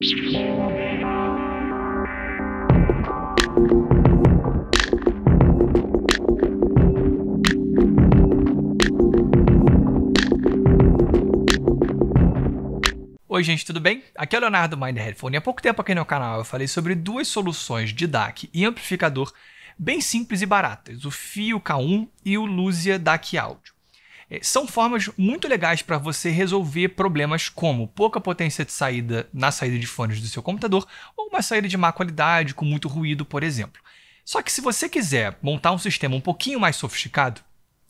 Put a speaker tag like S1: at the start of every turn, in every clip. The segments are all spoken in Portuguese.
S1: Oi gente, tudo bem? Aqui é o Leonardo Mind Headphone e há pouco tempo aqui no canal eu falei sobre duas soluções de DAC e amplificador bem simples e baratas, o Fio K1 e o Luzia DAC Audio. São formas muito legais para você resolver problemas como pouca potência de saída na saída de fones do seu computador ou uma saída de má qualidade com muito ruído, por exemplo. Só que se você quiser montar um sistema um pouquinho mais sofisticado,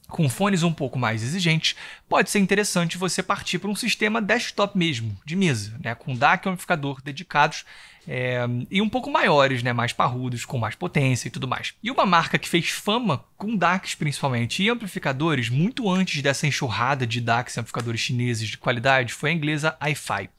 S1: com fones um pouco mais exigentes, pode ser interessante você partir para um sistema desktop mesmo, de mesa, né, com DAC e amplificador dedicados e um pouco maiores, né, mais parrudos, com mais potência e tudo mais. E uma marca que fez fama com DACs principalmente e amplificadores muito antes dessa enxurrada de DACs e amplificadores chineses de qualidade foi a inglesa iFi.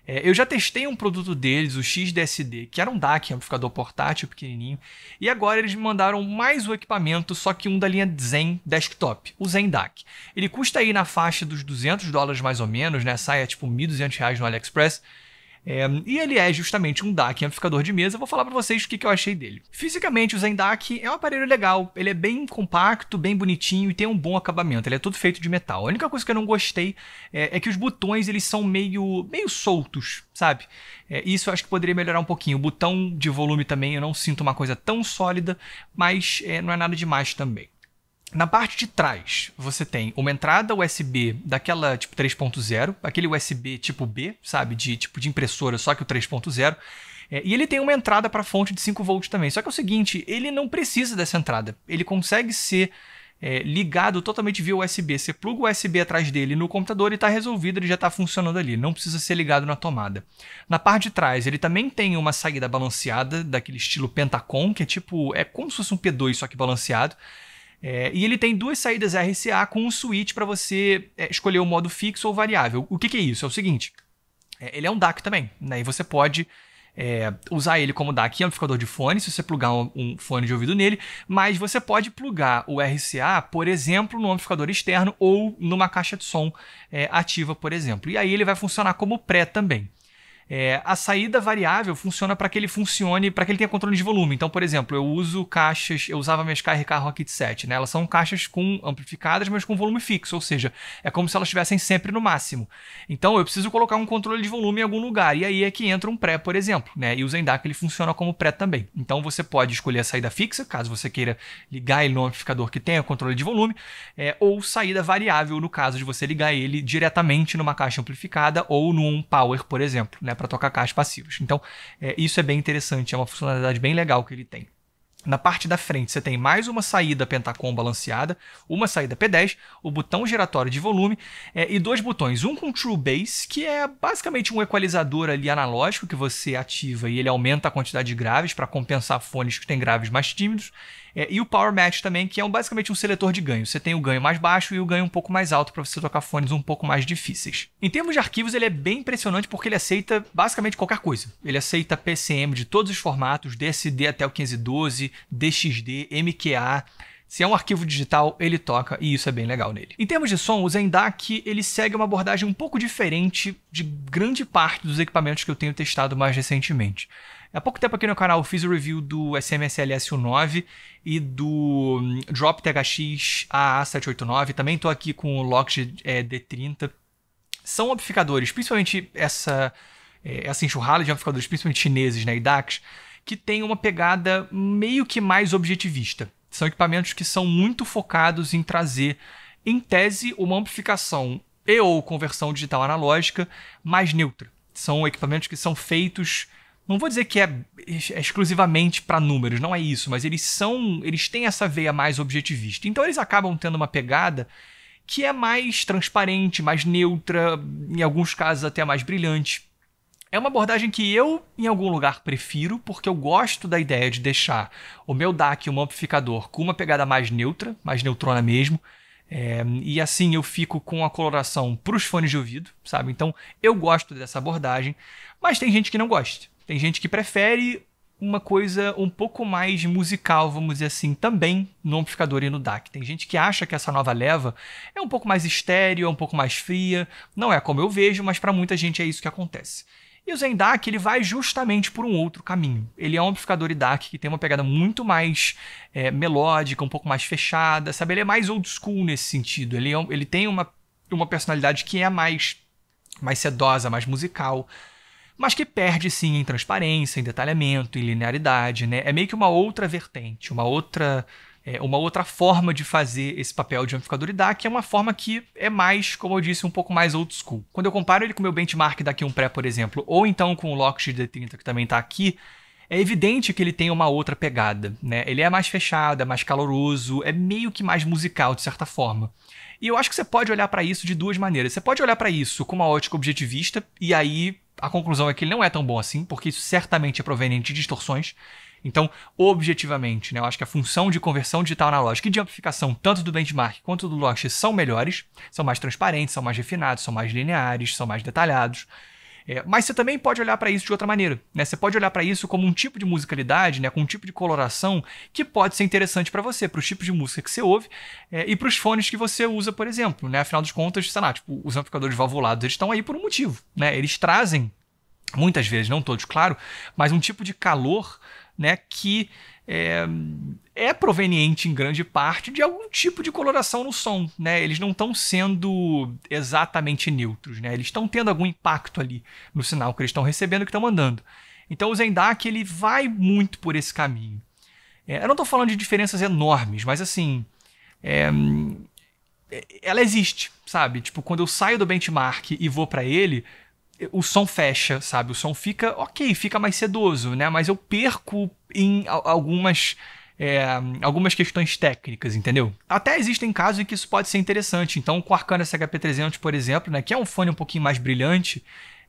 S1: Eu já testei um produto deles, o XDSD, que era um DAC, amplificador portátil pequenininho, e agora eles me mandaram mais um equipamento, só que um da linha Zen Desktop, o Zen DAC. Ele custa aí na faixa dos $200 mais ou menos, né? Sai a tipo R$1.200 no AliExpress. E ele é justamente um DAC amplificador de mesa. Eu vou falar para vocês o que eu achei dele. Fisicamente, o Zen DAC é um aparelho legal. Ele é bem compacto, bem bonitinho e tem um bom acabamento. Ele é todo feito de metal. A única coisa que eu não gostei é que os botões eles são meio soltos, sabe? Isso eu acho que poderia melhorar um pouquinho. O botão de volume também eu não sinto uma coisa tão sólida, mas não é nada demais também. Na parte de trás, você tem uma entrada USB daquela tipo 3.0, aquele USB tipo B, sabe, tipo de impressora, só que o 3.0. E ele tem uma entrada para fonte de 5 volts também. Só que é o seguinte, ele não precisa dessa entrada. Ele consegue ser ligado totalmente via USB. Você pluga o USB atrás dele no computador e está resolvido, ele já está funcionando ali. Não precisa ser ligado na tomada. Na parte de trás, ele também tem uma saída balanceada, daquele estilo Pentacom, que é como se fosse um P2, só que balanceado. E ele tem duas saídas RCA com um switch para você escolher o modo fixo ou variável. O que é isso? É o seguinte, ele é um DAC também, né? E você pode usar ele como DAC e amplificador de fone, se você plugar um fone de ouvido nele, mas você pode plugar o RCA, por exemplo, no amplificador externo ou numa caixa de som ativa, por exemplo. E aí ele vai funcionar como pré também. A saída variável funciona para que ele tenha controle de volume. Então, por exemplo, eu usava minhas KRK Rocket 7, né? Elas são caixas amplificadas, mas com volume fixo, ou seja, é como se elas estivessem sempre no máximo. Então, eu preciso colocar um controle de volume em algum lugar, e aí é que entra um pré, por exemplo, né? E o Zen DAC ele funciona como pré também. Então, você pode escolher a saída fixa, caso você queira ligar ele no amplificador que tenha controle de volume, ou saída variável, no caso de você ligar ele diretamente numa caixa amplificada ou num power, por exemplo, né? Para tocar caixas passivas. Então, isso é bem interessante, é uma funcionalidade bem legal que ele tem. Na parte da frente, você tem mais uma saída Pentacom balanceada, uma saída P10, o botão giratório de volume e dois botões. Um com True Bass, que é basicamente um equalizador ali analógico que você ativa e ele aumenta a quantidade de graves para compensar fones que têm graves mais tímidos. E o Power Match também, que é basicamente um seletor de ganho. Você tem o ganho mais baixo e o ganho um pouco mais alto para você tocar fones um pouco mais difíceis. Em termos de arquivos, ele é bem impressionante porque ele aceita basicamente qualquer coisa. Ele aceita PCM de todos os formatos, DSD até o 1512, DXD, MQA. Se é um arquivo digital, ele toca e isso é bem legal nele. Em termos de som, o Zen DAC ele segue uma abordagem um pouco diferente de grande parte dos equipamentos que eu tenho testado mais recentemente. Há pouco tempo aqui no canal eu fiz o review do SMSL S9 e do Drop THX AA789. Também estou aqui com o Logitech D30. São amplificadores, principalmente essa enxurrada de amplificadores, principalmente chineses, né, e DACs, que tem uma pegada meio que mais objetivista. São equipamentos que são muito focados em trazer, em tese, uma amplificação ou conversão digital analógica mais neutra. São equipamentos que são feitos... Não vou dizer que é exclusivamente para números, não é isso, mas eles têm essa veia mais objetivista. Então eles acabam tendo uma pegada que é mais transparente, mais neutra, em alguns casos até mais brilhante. É uma abordagem que eu, em algum lugar, prefiro, porque eu gosto da ideia de deixar o meu DAC, um amplificador, com uma pegada mais neutra, mais neutrona mesmo, e assim eu fico com a coloração para os fones de ouvido, sabe? Então eu gosto dessa abordagem, mas tem gente que não gosta. Tem gente que prefere uma coisa um pouco mais musical, vamos dizer assim, também no amplificador e no DAC. Tem gente que acha que essa nova leva é um pouco mais estéreo, é um pouco mais fria. Não é como eu vejo, mas para muita gente é isso que acontece. E o Zen DAC, ele vai justamente por um outro caminho. Ele é um amplificador DAC que tem uma pegada muito mais melódica, um pouco mais fechada, sabe? Ele é mais old school nesse sentido. Ele tem uma personalidade que é mais sedosa, mais musical, mas que perde, sim, em transparência, em detalhamento, em linearidade, né? É meio que uma outra vertente, uma outra forma de fazer esse papel de amplificador DAC, que é uma forma que é mais, como eu disse, um pouco mais old school. Quando eu comparo ele com o meu benchmark da Q1 Pré, por exemplo, ou então com o Lockheed D30, que também está aqui, é evidente que ele tem uma outra pegada, né? Ele é mais fechado, é mais caloroso, é meio que mais musical, de certa forma. E eu acho que você pode olhar para isso de duas maneiras. Você pode olhar para isso com uma ótica objetivista, e aí a conclusão é que ele não é tão bom assim, porque isso certamente é proveniente de distorções. Então, objetivamente, né, eu acho que a função de conversão digital analógica e de amplificação, tanto do benchmark quanto do Lockheed, são melhores, são mais transparentes, são mais refinados, são mais lineares, são mais detalhados. Mas você também pode olhar para isso de outra maneira, né? Você pode olhar para isso como um tipo de musicalidade, né? Com um tipo de coloração que pode ser interessante para você, para os tipos de música que você ouve e para os fones que você usa, por exemplo, né? Afinal dos contas, sei lá, tipo, os amplificadores valvulados, eles estão aí por um motivo, né? Eles trazem, muitas vezes, não todos, claro, mas um tipo de calor, né, que é proveniente em grande parte de algum tipo de coloração no som, né? Eles não estão sendo exatamente neutros, né? Eles estão tendo algum impacto ali no sinal que eles estão recebendo, que estão mandando. Então o Zen DAC, ele vai muito por esse caminho. Eu não estou falando de diferenças enormes, mas assim, ela existe, sabe? Tipo, quando eu saio do benchmark e vou para ele, o som fecha, sabe? O som fica ok, fica mais sedoso, né? Mas eu perco em algumas questões técnicas, entendeu? Até existem casos em que isso pode ser interessante. Então, com o Arcana SHP300, por exemplo, né, que é um fone um pouquinho mais brilhante,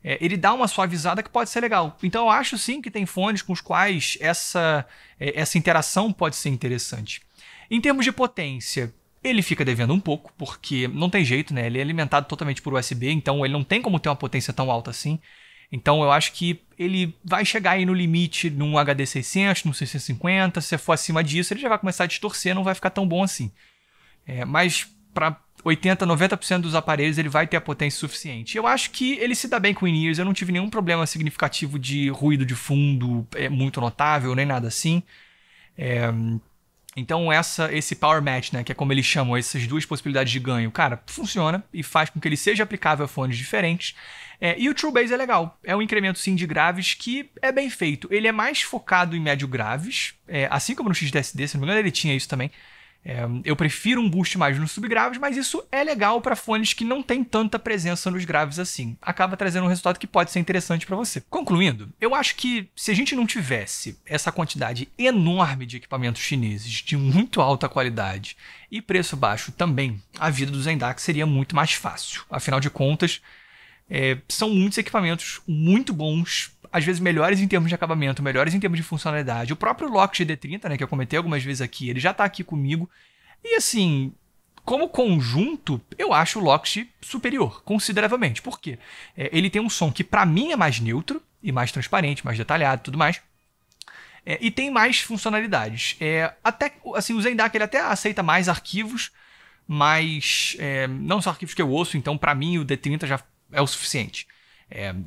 S1: ele dá uma suavizada que pode ser legal. Então, eu acho sim que tem fones com os quais essa interação pode ser interessante. Em termos de potência, ele fica devendo um pouco, porque não tem jeito, né? Ele é alimentado totalmente por USB, então ele não tem como ter uma potência tão alta assim. Então eu acho que ele vai chegar aí no limite num HD 600, num 650, se for acima disso ele já vai começar a distorcer, não vai ficar tão bom assim. Mas para 80, 90% dos aparelhos ele vai ter a potência suficiente. Eu acho que ele se dá bem com in-ears, eu não tive nenhum problema significativo de ruído de fundo muito notável, nem nada assim. Então esse Power Match, né, que é como eles chamam essas duas possibilidades de ganho, cara, funciona e faz com que ele seja aplicável a fones diferentes. E o True Bass é legal, é um incremento sim de graves que é bem feito. Ele é mais focado em médio graves, assim como no XDSD, se não me engano ele tinha isso também. Eu prefiro um boost mais nos subgraves, mas isso é legal para fones que não tem tanta presença nos graves assim. Acaba trazendo um resultado que pode ser interessante para você. Concluindo, eu acho que se a gente não tivesse essa quantidade enorme de equipamentos chineses de muito alta qualidade e preço baixo também, a vida do Zen DAC seria muito mais fácil. Afinal de contas, são muitos equipamentos muito bons, às vezes melhores em termos de acabamento, melhores em termos de funcionalidade. O próprio Lockheed D30, né, que eu comentei algumas vezes aqui, ele já está aqui comigo. E assim, como conjunto, eu acho o Lockheed superior, consideravelmente. Por quê? Ele tem um som que para mim é mais neutro e mais transparente, mais detalhado e tudo mais. E tem mais funcionalidades. Até assim, o Zen DAC ele até aceita mais arquivos, mas não são arquivos que eu ouço, então para mim o D30 já é o suficiente.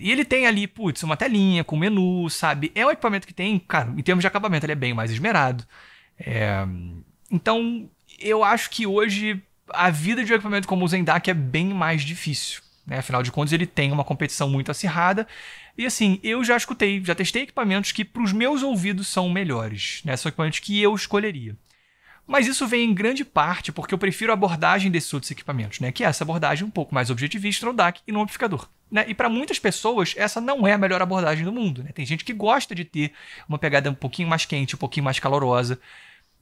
S1: E ele tem ali, uma telinha com menu, sabe? É um equipamento que tem, cara, em termos de acabamento, ele é bem mais esmerado. Então, eu acho que hoje a vida de um equipamento como o Zen DAC é bem mais difícil, né? Afinal de contas, ele tem uma competição muito acirrada. E assim, eu já testei equipamentos que para os meus ouvidos são melhores, né? São equipamentos que eu escolheria. Mas isso vem em grande parte porque eu prefiro a abordagem desses outros equipamentos, né? Que é essa abordagem um pouco mais objetivista no DAC e no amplificador. Né? E para muitas pessoas, essa não é a melhor abordagem do mundo. Né? Tem gente que gosta de ter uma pegada um pouquinho mais quente, um pouquinho mais calorosa.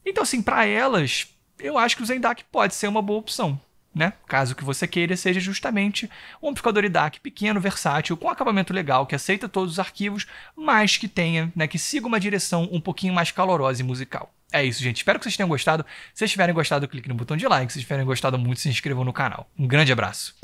S1: Então, assim, para elas, eu acho que o Zen DAC pode ser uma boa opção. Né? Caso que você queira, seja justamente um amplificador DAC pequeno, versátil, com acabamento legal, que aceita todos os arquivos, mas que tenha, né, que siga uma direção um pouquinho mais calorosa e musical. É isso, gente. Espero que vocês tenham gostado. Se vocês tiverem gostado, clique no botão de like. Se vocês tiverem gostado muito, se inscrevam no canal. Um grande abraço.